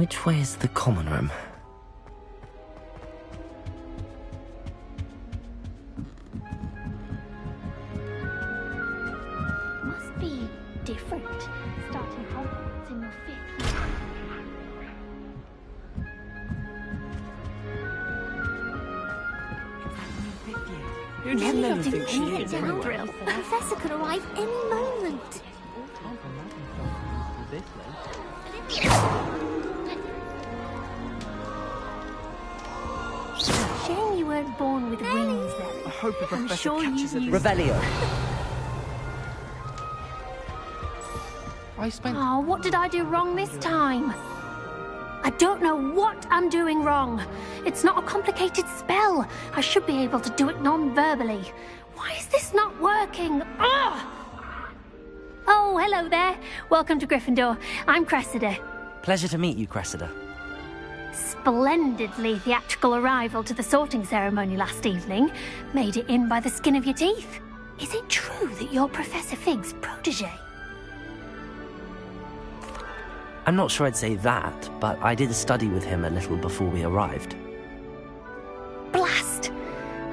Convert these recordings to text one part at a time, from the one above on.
Which way is the common room? Must be different, starting Hogwarts in your 5th year. Who does Nelly think she is anyway? The professor could arrive any moment. Shame you weren't born with wings then. I hope the professor sure catches you it. Revelio. I spent... Oh, what did I do wrong this time? I don't know what I'm doing wrong. It's not a complicated spell. I should be able to do it non-verbally. Why is this not working? Ugh! Oh, hello there. Welcome to Gryffindor. I'm Cressida. Pleasure to meet you, Cressida. Splendidly theatrical arrival to the sorting ceremony last evening. Made it in by the skin of your teeth. Is it true that you're Professor Fig's protege? I'm not sure I'd say that, but I did study with him a little before we arrived. Blast!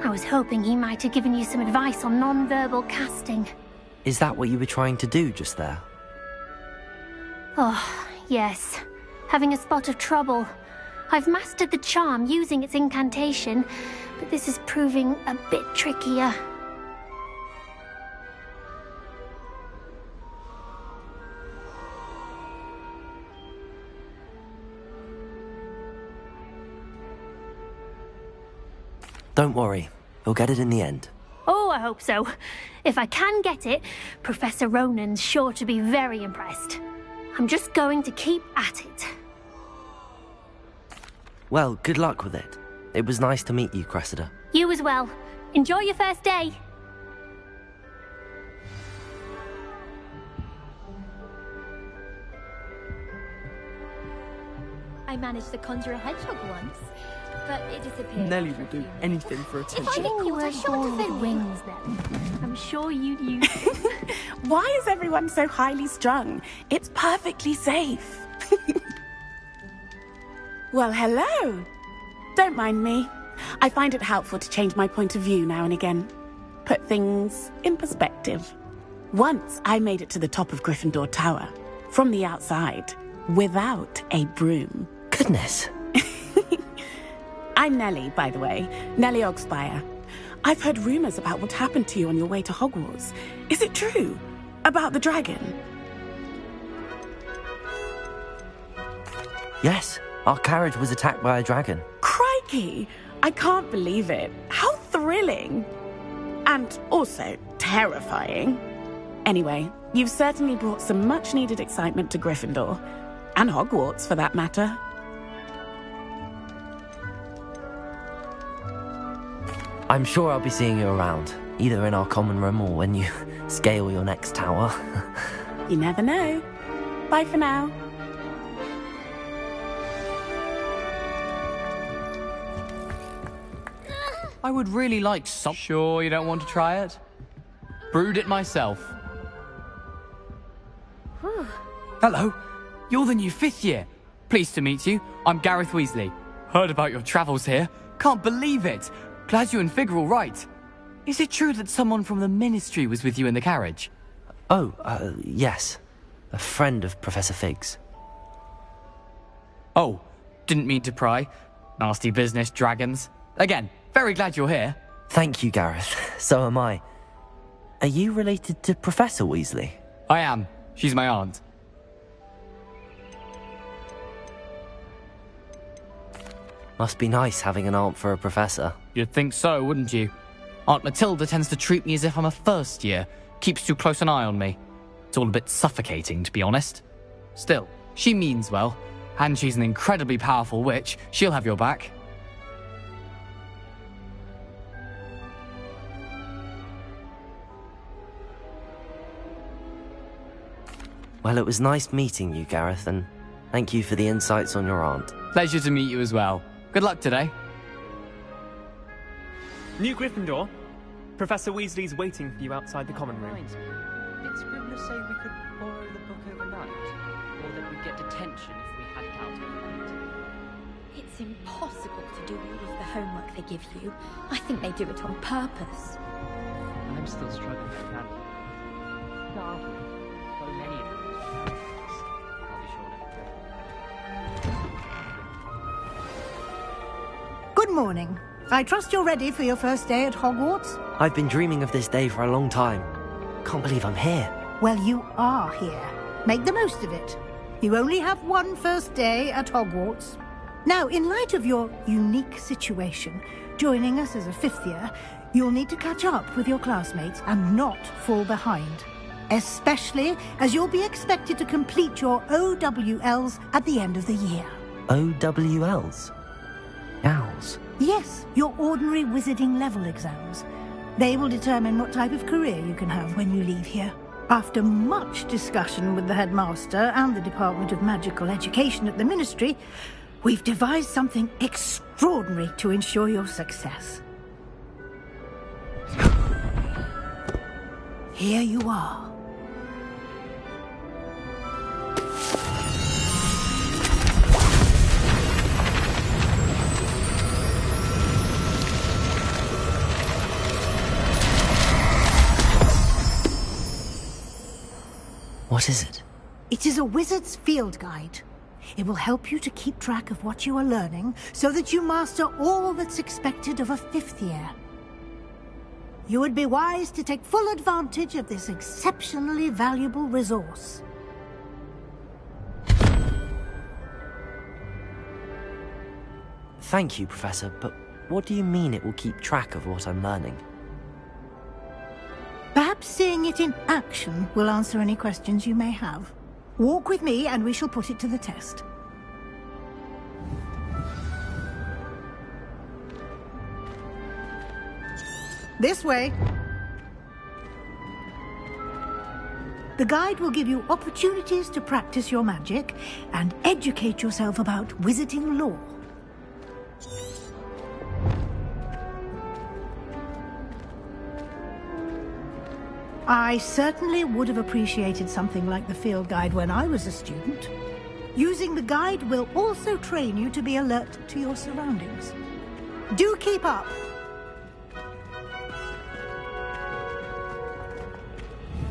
I was hoping he might have given you some advice on non-verbal casting. Is that what you were trying to do just there? Oh, yes. Having a spot of trouble. I've mastered the charm using its incantation, but this is proving a bit trickier. Don't worry, we'll get it in the end. Oh, I hope so. If I can get it, Professor Ronan's sure to be very impressed. I'm just going to keep at it. Well, good luck with it. It was nice to meet you, Cressida. You as well. Enjoy your first day. I managed to conjure a hedgehog once, but it disappeared. Nelly will do anything for If I attention. knew you weren't born with wings then, I'm sure you'd use it. Why is everyone so highly strung? It's perfectly safe. Well, hello. Don't mind me. I find it helpful to change my point of view now and again. Put things in perspective. Once I made it to the top of Gryffindor Tower, from the outside, without a broom. Goodness. I'm Nelly, by the way. Nelly Ogspire. I've heard rumors about what happened to you on your way to Hogwarts. Is it true? About the dragon? Yes, our carriage was attacked by a dragon. Crikey! I can't believe it. How thrilling! And also terrifying. Anyway, you've certainly brought some much-needed excitement to Gryffindor. And Hogwarts, for that matter. I'm sure I'll be seeing you around, either in our common room or when you scale your next tower. You never know. Bye for now. I would really like some... Sure you don't want to try it? Brewed it myself. Hello, you're the new 5th year. Pleased to meet you. I'm Gareth Weasley. Heard about your travels here. Can't believe it. Glad you and Fig are all right. Is it true that someone from the Ministry was with you in the carriage? Oh, yes. A friend of Professor Fig's. Oh, didn't mean to pry. Nasty business, dragons. Again, very glad you're here. Thank you, Gareth. So am I. Are you related to Professor Weasley? I am. She's my aunt. Must be nice having an aunt for a professor. You'd think so, wouldn't you? Aunt Matilda tends to treat me as if I'm a first year. Keeps too close an eye on me. It's all a bit suffocating, to be honest. Still, she means well. And she's an incredibly powerful witch. She'll have your back. Well, it was nice meeting you, Gareth, and thank you for the insights on your aunt. Pleasure to meet you as well. Good luck today. New Gryffindor. Professor Weasley's waiting for you outside the common room. Did Scribner say we could borrow the book overnight? Or that we'd get detention if we had it out overnight? It's impossible to do all of the homework they give you. I think they do it on purpose. I'm still struggling to plan. So many of them. I'll be sure never to. Good morning. I trust you're ready for your first day at Hogwarts? I've been dreaming of this day for a long time. Can't believe I'm here. Well, you are here. Make the most of it. You only have one first day at Hogwarts. Now, in light of your unique situation, joining us as a fifth year, you'll need to catch up with your classmates and not fall behind. Especially as you'll be expected to complete your OWLs at the end of the year. OWLs? Owls? Yes, your ordinary wizarding level exams. They will determine what type of career you can have when you leave here. After much discussion with the headmaster and the Department of Magical Education at the Ministry, we've devised something extraordinary to ensure your success. Here you are. What is it? It is a wizard's field guide. It will help you to keep track of what you are learning so that you master all that's expected of a fifth year. You would be wise to take full advantage of this exceptionally valuable resource. Thank you, Professor, but what do you mean it will keep track of what I'm learning? Perhaps seeing it in action will answer any questions you may have. Walk with me and we shall put it to the test. This way. The guide will give you opportunities to practice your magic and educate yourself about wizarding lore. I certainly would have appreciated something like the field guide when I was a student. Using the guide will also train you to be alert to your surroundings. Do keep up!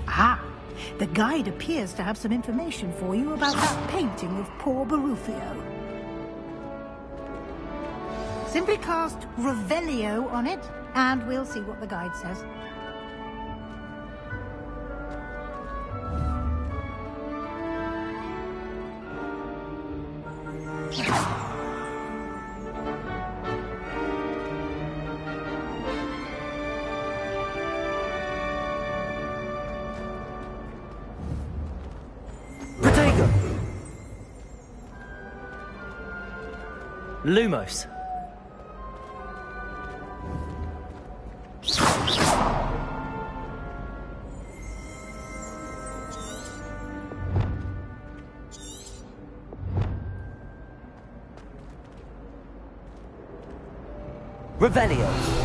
Ah, the guide appears to have some information for you about that painting of poor Barufio. Simply cast Revelio on it, and we'll see what the guide says. Lumos. Revelio.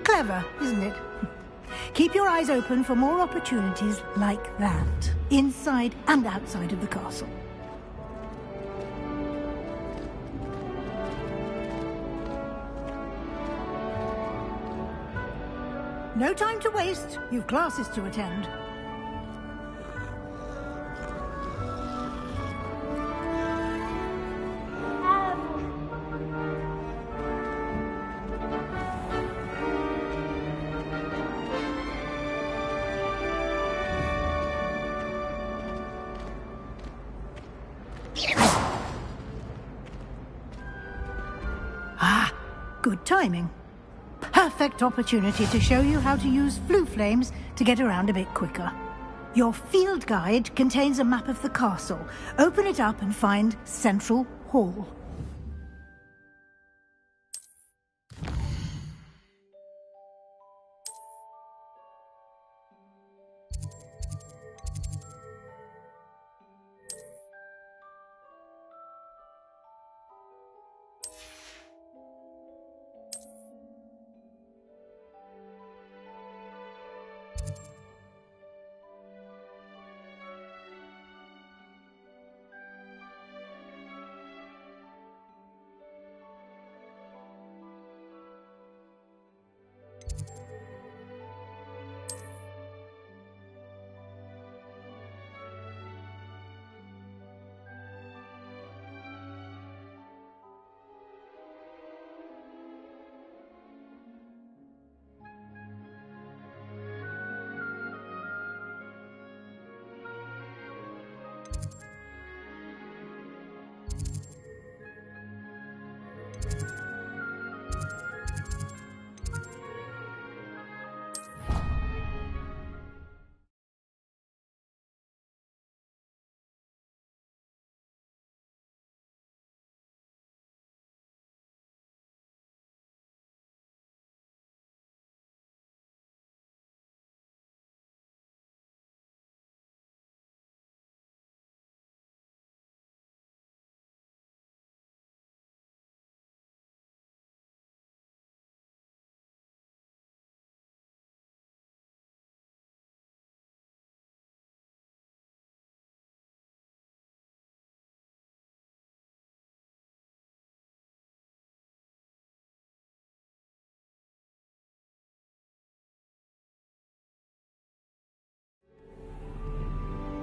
Clever, isn't it? Keep your eyes open for more opportunities like that, inside and outside of the castle. No time to waste. You've classes to attend. Good timing. Perfect opportunity to show you how to use flue flames to get around a bit quicker. Your field guide contains a map of the castle. Open it up and find Central Hall.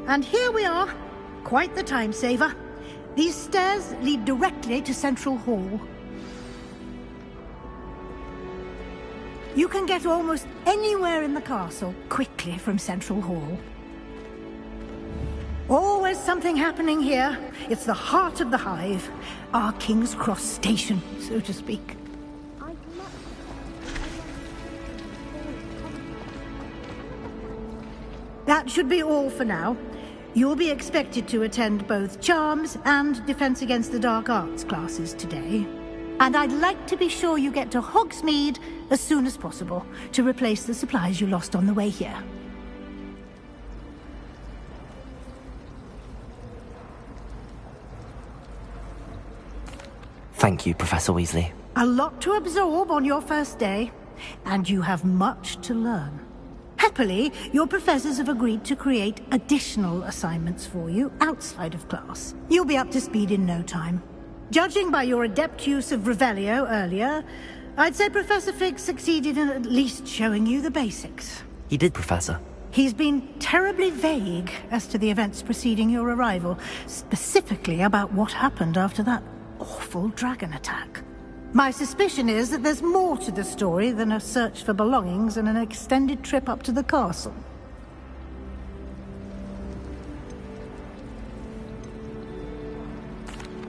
And here we are. Quite the time saver. These stairs lead directly to Central Hall. You can get almost anywhere in the castle quickly from Central Hall. Always something happening here. It's the heart of the hive. Our King's Cross station, so to speak. That should be all for now. You'll be expected to attend both Charms and Defense Against the Dark Arts classes today. And I'd like to be sure you get to Hogsmeade as soon as possible to replace the supplies you lost on the way here. Thank you, Professor Weasley. A lot to absorb on your first day, and you have much to learn. Happily, your professors have agreed to create additional assignments for you outside of class. You'll be up to speed in no time. Judging by your adept use of Revelio earlier, I'd say Professor Fig succeeded in at least showing you the basics. He did, Professor. He's been terribly vague as to the events preceding your arrival, specifically about what happened after that awful dragon attack. My suspicion is that there's more to the story than a search for belongings and an extended trip up to the castle.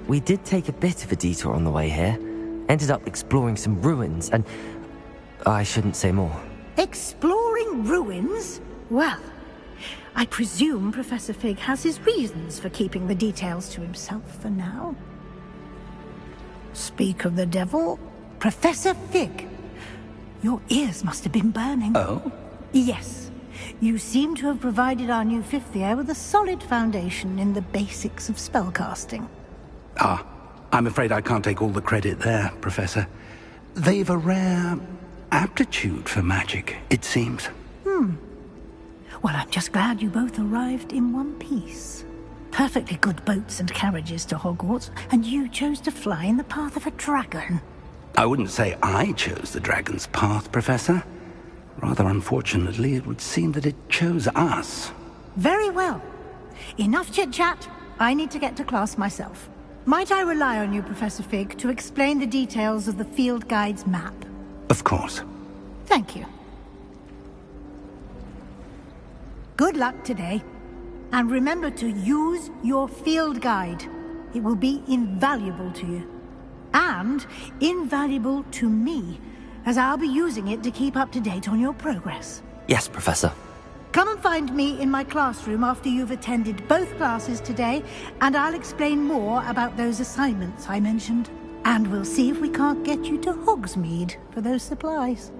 We did take a bit of a detour on the way here. Ended up exploring some ruins and... I shouldn't say more. Exploring ruins? Well, I presume Professor Fig has his reasons for keeping the details to himself for now. Speak of the devil, Professor Fig. Your ears must have been burning. Oh? Yes. You seem to have provided our new fifth year with a solid foundation in the basics of spellcasting. Ah, I'm afraid I can't take all the credit there, Professor. They've a rare aptitude for magic, it seems. Well, I'm just glad you both arrived in one piece. Perfectly good boats and carriages to Hogwarts, and you chose to fly in the path of a dragon. I wouldn't say I chose the dragon's path, Professor. Rather unfortunately, it would seem that it chose us. Very well. Enough chit-chat. I need to get to class myself. Might I rely on you, Professor Fig, to explain the details of the field guide's map? Of course. Thank you. Good luck today. And remember to use your field guide. It will be invaluable to you. and invaluable to me, as I'll be using it to keep up to date on your progress. Yes, Professor. Come and find me in my classroom after you've attended both classes today, and I'll explain more about those assignments I mentioned. And we'll see if we can't get you to Hogsmeade for those supplies.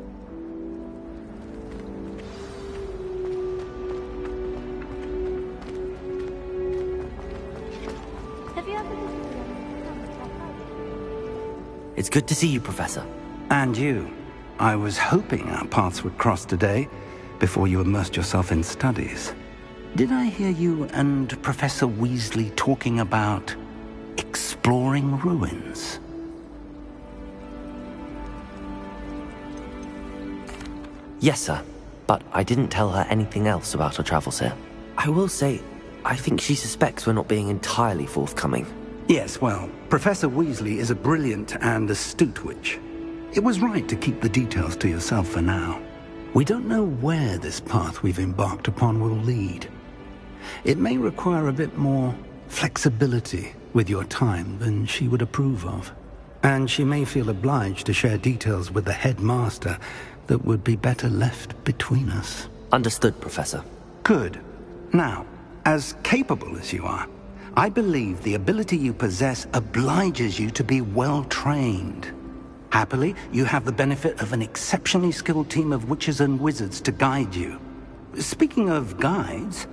It's good to see you, Professor. And you. I was hoping our paths would cross today, before you immersed yourself in studies. Did I hear you and Professor Weasley talking about exploring ruins? Yes, sir. But I didn't tell her anything else about our travels here. I will say, I think she suspects we're not being entirely forthcoming. Yes, well, Professor Weasley is a brilliant and astute witch. It was right to keep the details to yourself for now. We don't know where this path we've embarked upon will lead. It may require a bit more flexibility with your time than she would approve of. And she may feel obliged to share details with the headmaster that would be better left between us. Understood, Professor. Good. Now, as capable as you are, I believe the ability you possess obliges you to be well-trained. Happily, you have the benefit of an exceptionally skilled team of witches and wizards to guide you. Speaking of guides,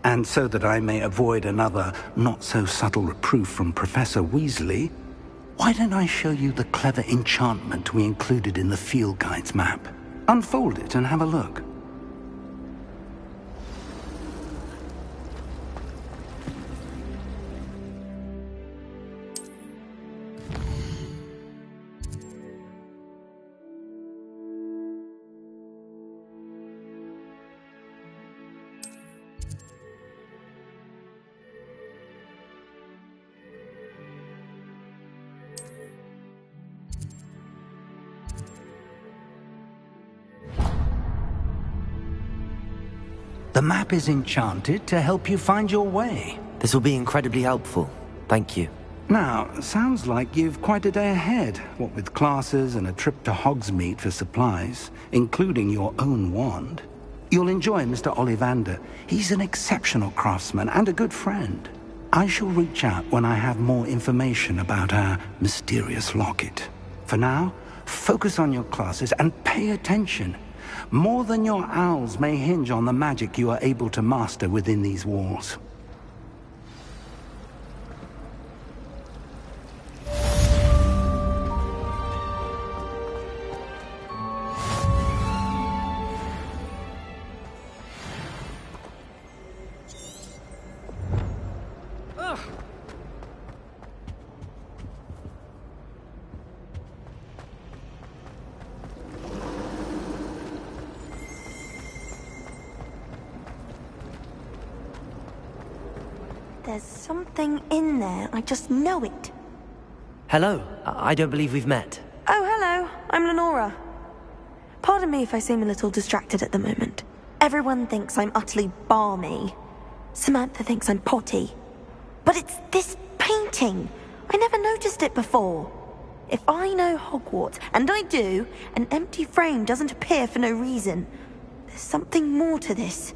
and so that I may avoid another not-so-subtle reproof from Professor Weasley, why don't I show you the clever enchantment we included in the field guide's map? Unfold it and have a look. The map is enchanted to help you find your way. This will be incredibly helpful. Thank you. Now, sounds like you've quite a day ahead, what with classes and a trip to Hogsmeade for supplies, including your own wand. You'll enjoy Mr. Ollivander. He's an exceptional craftsman and a good friend. I shall reach out when I have more information about our mysterious locket. For now, focus on your classes and pay attention. More than your owls may hinge on the magic you are able to master within these walls. There's something in there. I just know it. Hello. I don't believe we've met. Oh, hello. I'm Lenora. Pardon me if I seem a little distracted at the moment. Everyone thinks I'm utterly balmy. Samantha thinks I'm potty. But it's this painting. I never noticed it before. If I know Hogwarts, and I do, an empty frame doesn't appear for no reason. There's something more to this.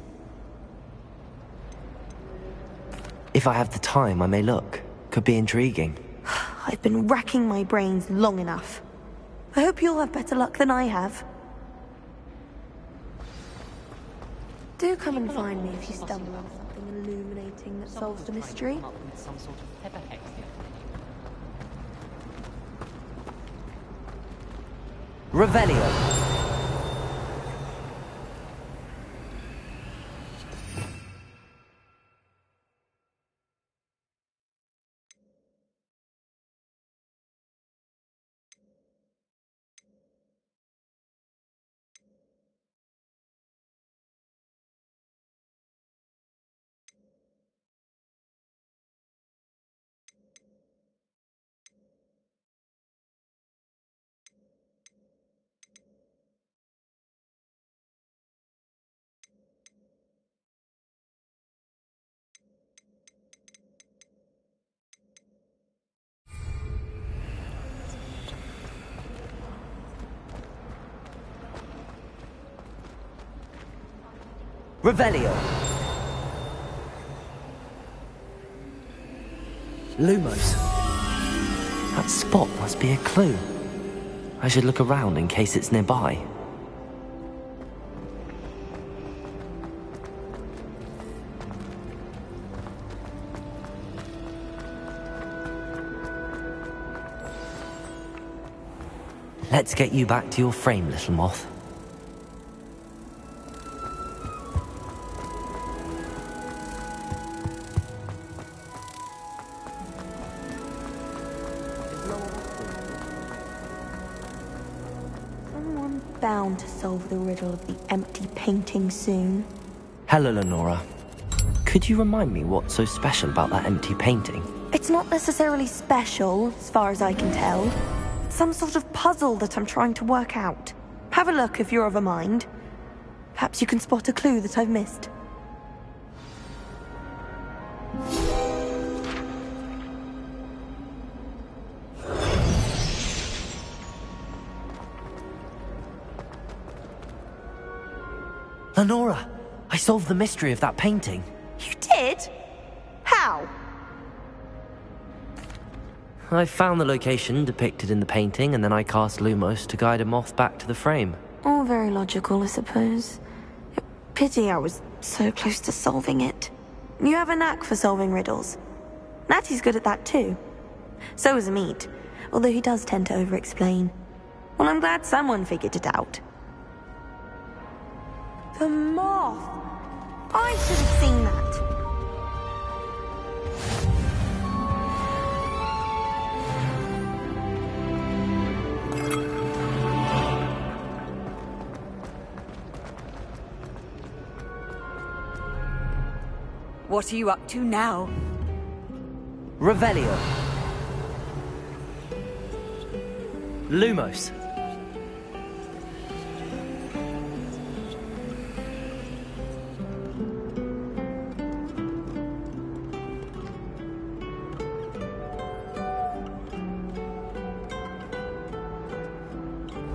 If I have the time, I may look. Could be intriguing. I've been racking my brains long enough. I hope you'll have better luck than I have. Do come and find me if you stumble on something illuminating that solves the mystery. Revelio. Revelio. Lumos. That spot must be a clue. I should look around in case it's nearby. Let's get you back to your frame, little moth. Someone bound to solve the riddle of the empty painting soon. Hello, Lenora. Could you remind me what's so special about that empty painting? It's not necessarily special, as far as I can tell. Some sort of puzzle that I'm trying to work out. Have a look if you're of a mind. Perhaps you can spot a clue that I've missed. Lenora, I solved the mystery of that painting. You did? How? I found the location depicted in the painting, and then I cast Lumos to guide a moth back to the frame. All very logical, I suppose. Pity I was so close to solving it. You have a knack for solving riddles. Natty's good at that too. So is Amit, although he does tend to over-explain. Well, I'm glad someone figured it out. The moth! I should have seen that. What are you up to now? Revelio. Lumos.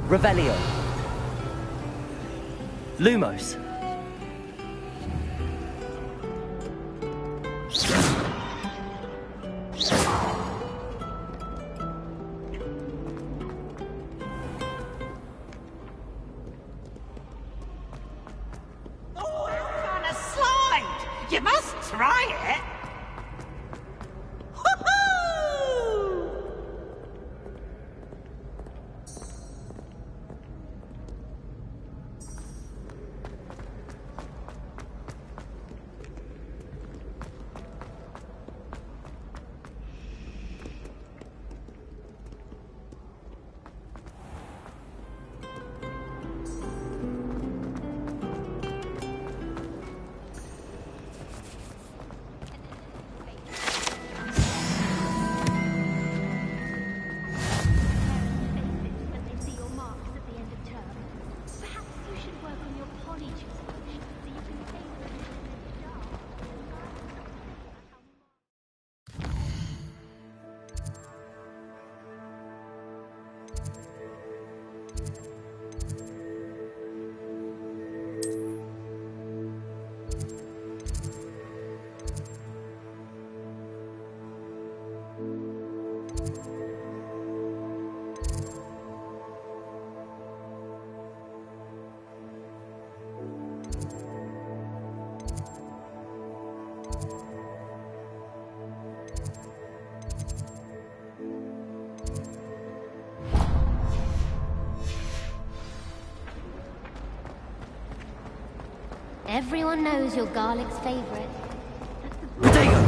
Revelio. Lumos. You must try it! Everyone knows you're Garlic's favorite. Potato!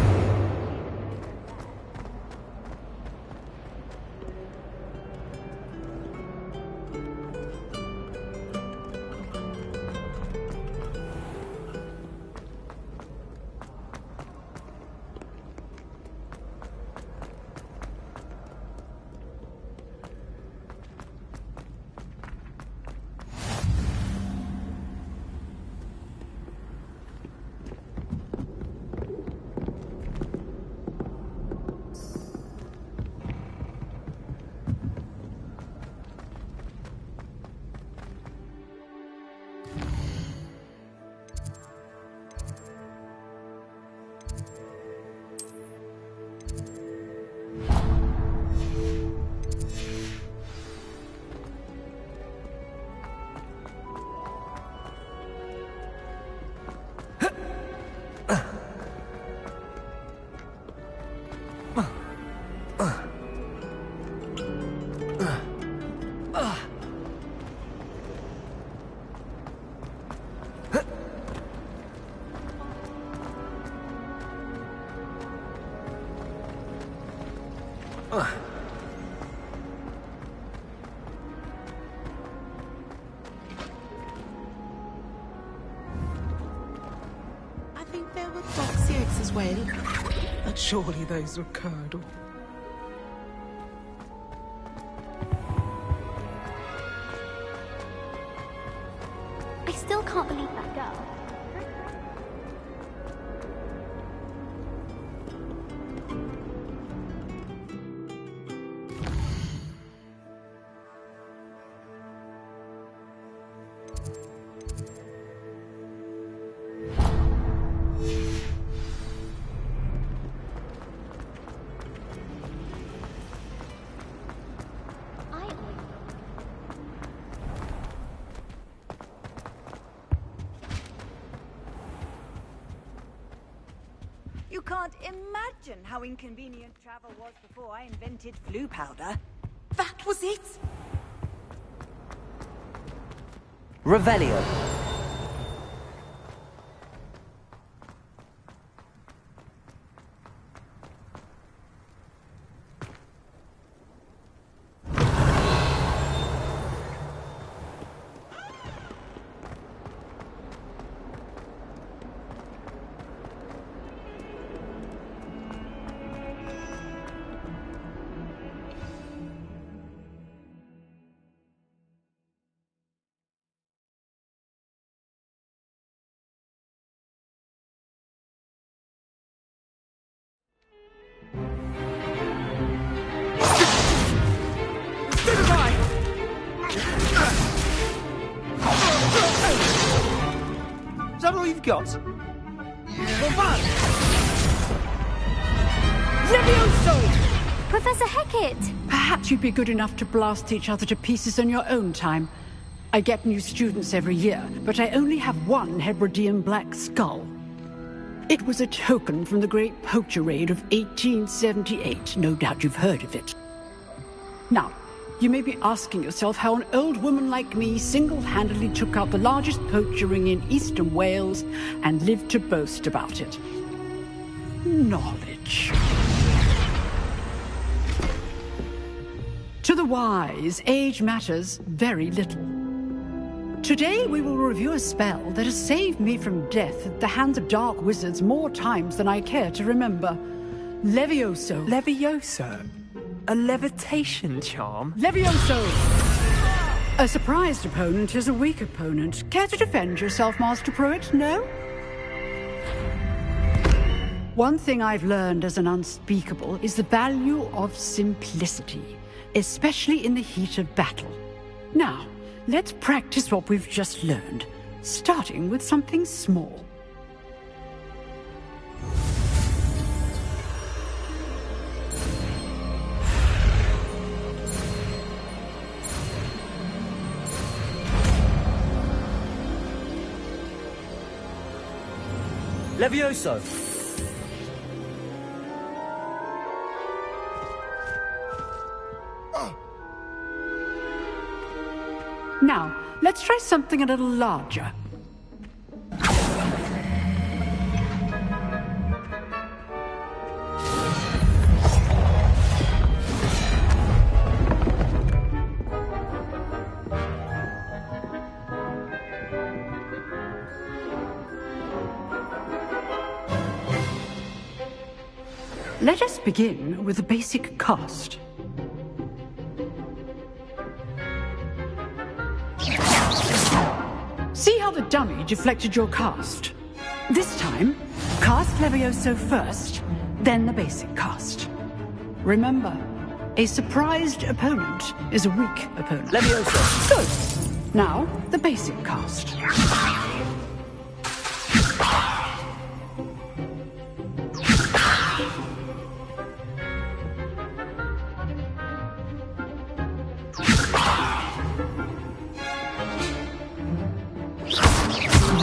whale. But surely those were curdle. I still can't believe that girl. You can't imagine how inconvenient travel was before I invented flu powder. That was it! Revelio. Is that all you've got? Levioso! Professor Hecat! Perhaps you'd be good enough to blast each other to pieces on your own time. I get new students every year, but I only have one Hebridean black skull. It was a token from the Great Poacher Raid of 1878. No doubt you've heard of it. Now, you may be asking yourself how an old woman like me single-handedly took out the largest poacher ring in eastern Wales and lived to boast about it. Knowledge. To the wise, age matters very little. Today we will review a spell that has saved me from death at the hands of dark wizards more times than I care to remember. Levioso. Levioso? A levitation charm? Levioso! A surprised opponent is a weak opponent. Care to defend yourself, Master Pruitt? No? One thing I've learned as an unspeakable is the value of simplicity, especially in the heat of battle. Now, let's practice what we've just learned, starting with something small. Levioso! Now, let's try something a little larger. Let us begin with the basic cast. See how the dummy deflected your cast? This time, cast Levioso first, then the basic cast. Remember, a surprised opponent is a weak opponent. Levioso! Good. Now, the basic cast.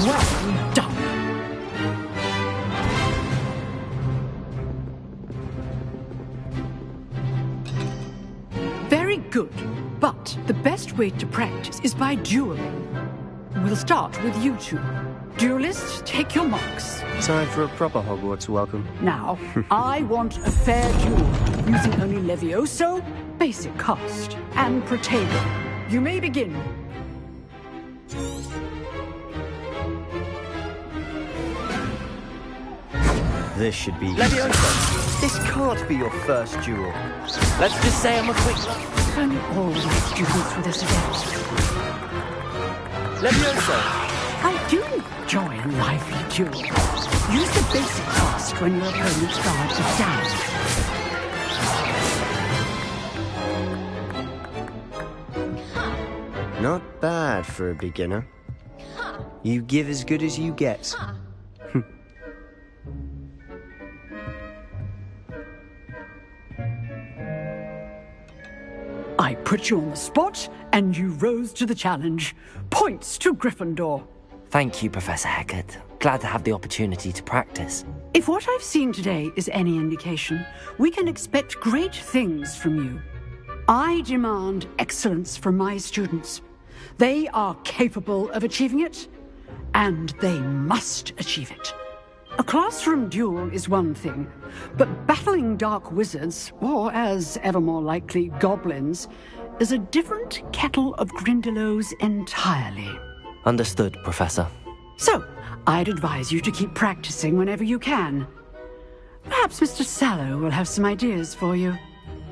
Well done. Very good, but the best way to practice is by dueling. We'll start with you two. Duelists, take your marks. Time for a proper Hogwarts welcome. Now, I want a fair duel, using only Levioso, basic cast, and Protego. You may begin. This should be... Levioso, this can't be your first duel. Let's just say I'm a quick... Can all my students with us again? Levioso! I do enjoy a lively duel. Use the basic cast when your opponent's guard is down. Not bad for a beginner. You give as good as you get. I put you on the spot, and you rose to the challenge. Points to Gryffindor. Thank you, Professor Hecat. Glad to have the opportunity to practice. If what I've seen today is any indication, we can expect great things from you. I demand excellence from my students. They are capable of achieving it, and they must achieve it. A classroom duel is one thing, but battling dark wizards, or as ever more likely, goblins, is a different kettle of Grindylows entirely. Understood, Professor. So, I'd advise you to keep practicing whenever you can. Perhaps Mr. Sallow will have some ideas for you.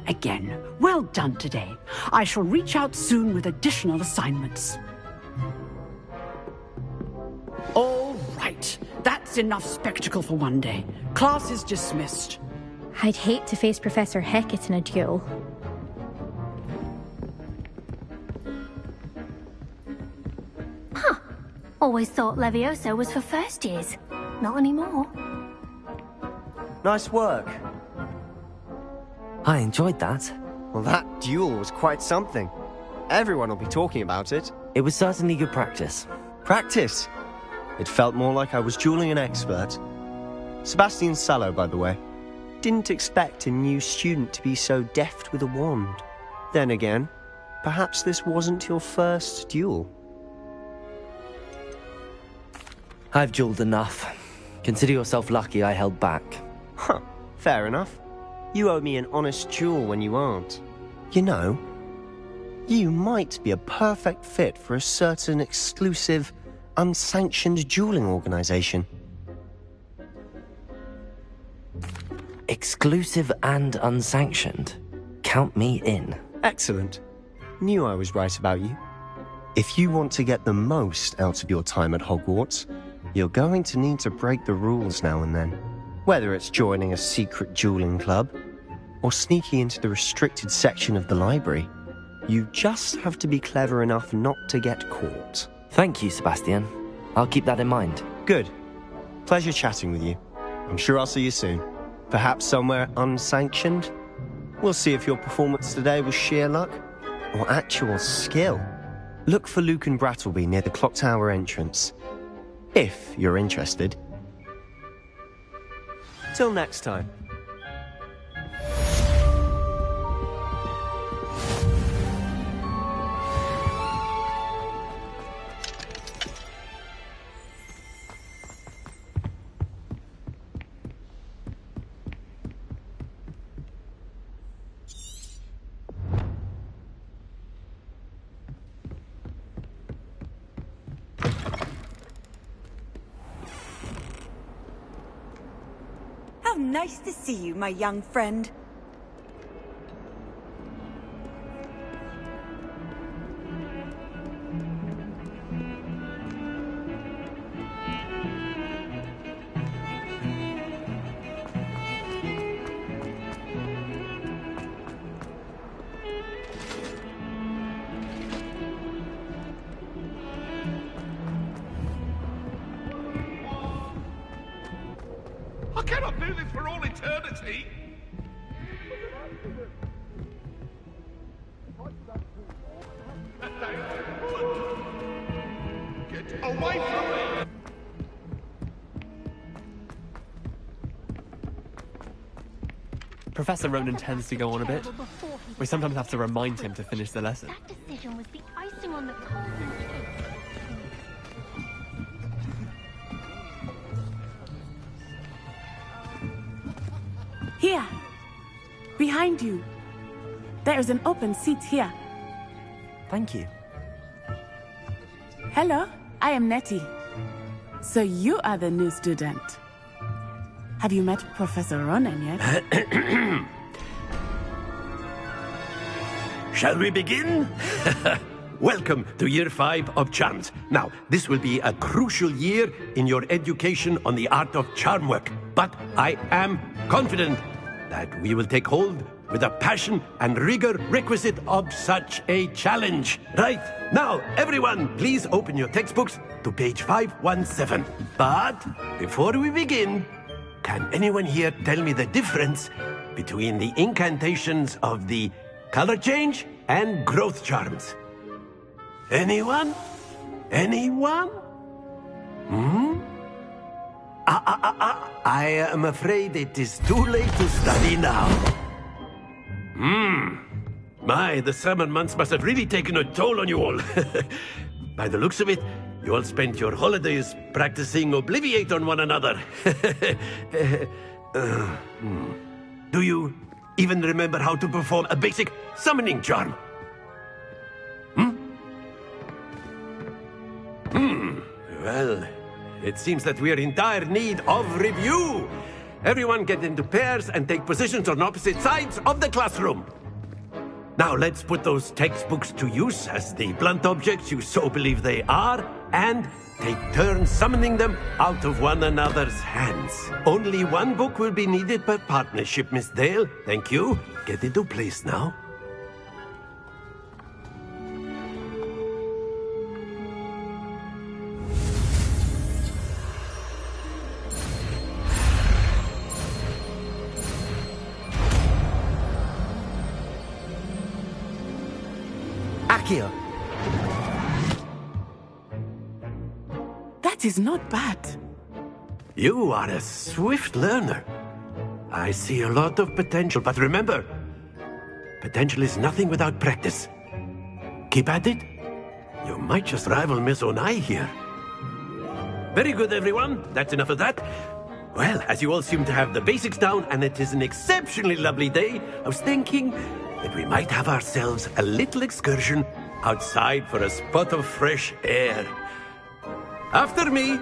Again, well done today. I shall reach out soon with additional assignments. All right. That's enough spectacle for one day. Class is dismissed. I'd hate to face Professor Hecat in a duel. Huh. Always thought Levioso was for first years. Not anymore. Nice work. I enjoyed that. Well, that duel was quite something. Everyone will be talking about it. It was certainly good practice. Practice? It felt more like I was dueling an expert. Sebastian Sallow, by the way. Didn't expect a new student to be so deft with a wand. Then again, perhaps this wasn't your first duel. I've dueled enough. Consider yourself lucky I held back. Huh, fair enough. You owe me an honest duel when you aren't. You know, you might be a perfect fit for a certain exclusive, unsanctioned dueling organization. Exclusive and unsanctioned? Count me in. Excellent. Knew I was right about you. If you want to get the most out of your time at Hogwarts, you're going to need to break the rules now and then. Whether it's joining a secret dueling club, or sneaking into the restricted section of the library, you just have to be clever enough not to get caught. Thank you, Sebastian. I'll keep that in mind. Good. Pleasure chatting with you. I'm sure I'll see you soon. Perhaps somewhere unsanctioned? We'll see if your performance today was sheer luck or actual skill. Look for Luke and Brattleby near the clock tower entrance. If you're interested. Till next time. How nice to see you, my young friend. I cannot do this for all eternity! Get away from me! Professor Ronan tends to go on a bit. We sometimes have to remind him to finish the lesson. That decision was the icing on the cake. Here. Behind you. There is an open seat here. Thank you. Hello, I am Nettie. So you are the new student. Have you met Professor Ronen yet? Shall we begin? Welcome to Year 5 of Charms. Now, this will be a crucial year in your education on the art of charm work. But I am confident that we will take hold with the passion and rigor requisite of such a challenge. Right, now, everyone, please open your textbooks to page 517. But before we begin, can anyone here tell me the difference between the incantations of the color change and growth charms? Anyone? Anyone? I am afraid it is too late to study now. My, the summer months must have really taken a toll on you all. By the looks of it, you all spent your holidays practicing Obliviate on one another. Do you even remember how to perform a basic summoning charm? Well, it seems that we are in dire need of review. Everyone get into pairs and take positions on opposite sides of the classroom. Now let's put those textbooks to use as the blunt objects you so believe they are, and take turns summoning them out of one another's hands. Only one book will be needed per partnership, Miss Dale. Thank you. Get into place now. Accio. That is not bad. You are a swift learner. I see a lot of potential, but remember, potential is nothing without practice. Keep at it. You might just rival Miss Onai here. Very good, everyone. That's enough of that. Well, as you all seem to have the basics down, and it is an exceptionally lovely day, I was thinking that we might have ourselves a little excursion outside for a spot of fresh air. After me.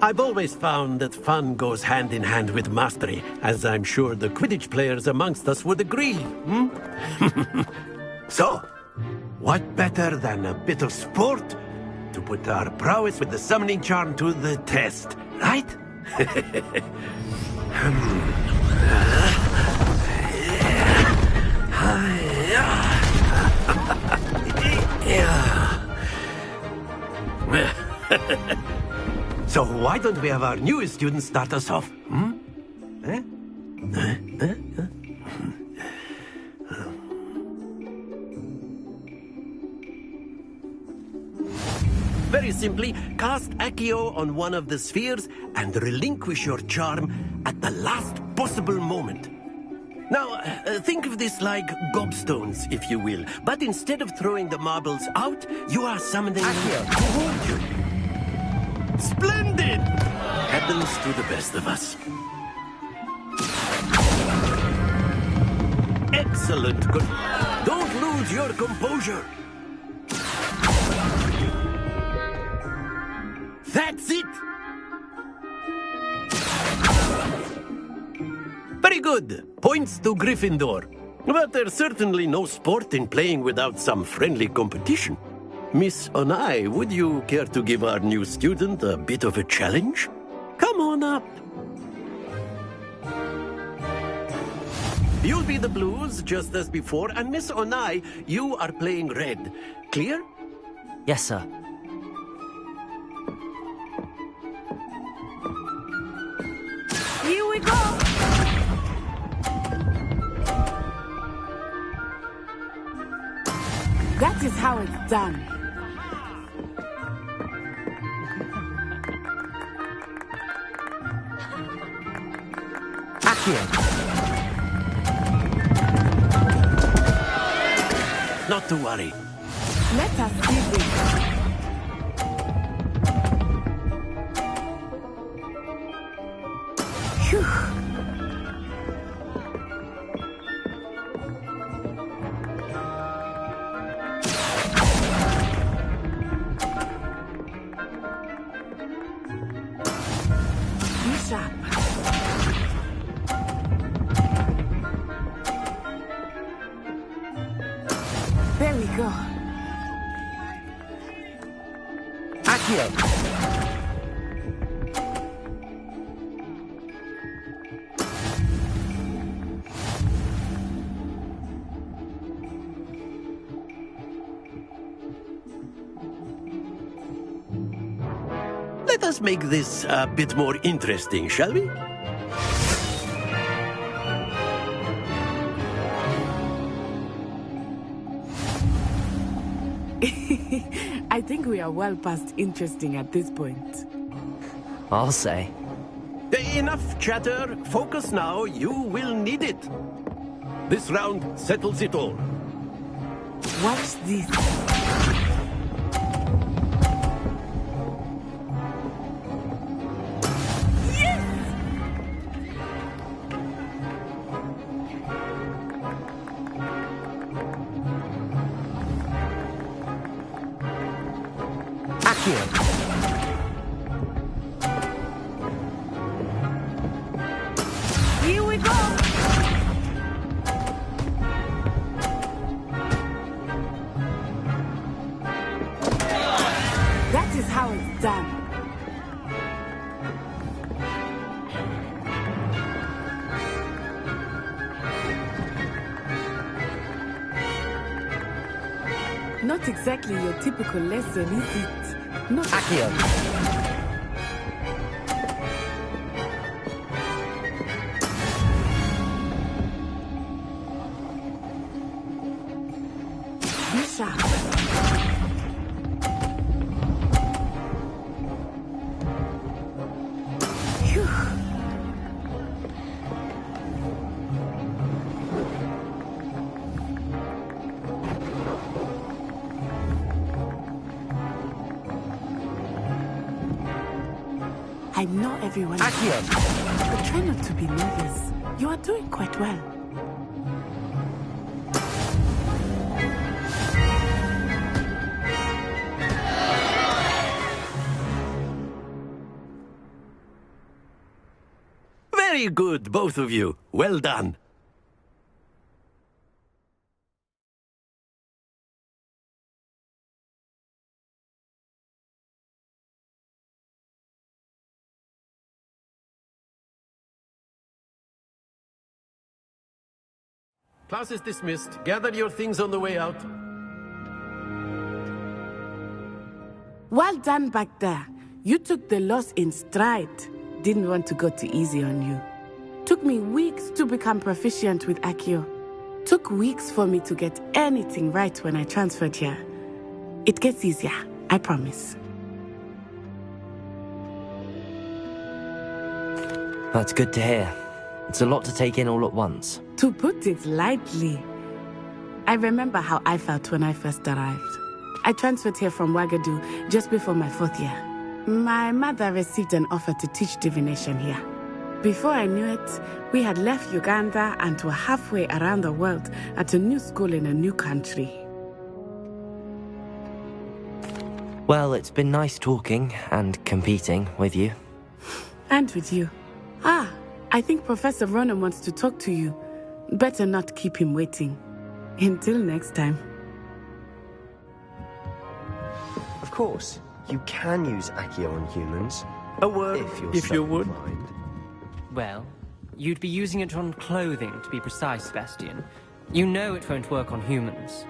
I've always found that fun goes hand in hand with mastery, as I'm sure the Quidditch players amongst us would agree. So, what better than a bit of sport to put our prowess with the summoning charm to the test, right? So why don't we have our newest student start us off? Very simply, cast Accio on one of the spheres and relinquish your charm at the last possible moment. Now, think of this like gobstones, if you will. But instead of throwing the marbles out, you are summoning them toward you. Splendid! Happens to the best of us. Excellent. Good. Don't lose your composure. That's it! Very good. Points to Gryffindor. But there's certainly no sport in playing without some friendly competition. Miss Onai, would you care to give our new student a bit of a challenge? Come on up. You'll be the blues, just as before, and Miss Onai, you are playing red. Clear? Yes, sir. Here we go! That is how it's done. Accio. not to worry. Let us see this. Phew. Be sharp. There we go. Accio! Let us make this a bit more interesting, shall we? I think we are well past interesting at this point. I'll say. Enough chatter. Focus now. You will need it. This round settles it all. Watch this. Here we go. That is how it's done. Not exactly your typical lesson, is it? Not Accio! Be sharp. Phew. I know everyone. Accio! But try not to be nervous. You are doing quite well. Very good, both of you. Well done. Class is dismissed. Gather your things on the way out. Well done back there. You took the loss in stride. Didn't want to go too easy on you. Took me weeks to become proficient with Accio. Took weeks for me to get anything right when I transferred here. It gets easier, I promise. That's good to hear. It's a lot to take in all at once. To put it lightly, I remember how I felt when I first arrived. I transferred here from Ouagadougou just before my 4th year. My mother received an offer to teach divination here. Before I knew it, we had left Uganda and were halfway around the world at a new school in a new country. Well, it's been nice talking and competing with you. And with you. Ah, I think Professor Ronan wants to talk to you. Better not keep him waiting. Until next time. Of course, you can use Accio on humans. A word, if you would. Inclined. Well, you'd be using it on clothing, to be precise, Sebastian. You know it won't work on humans.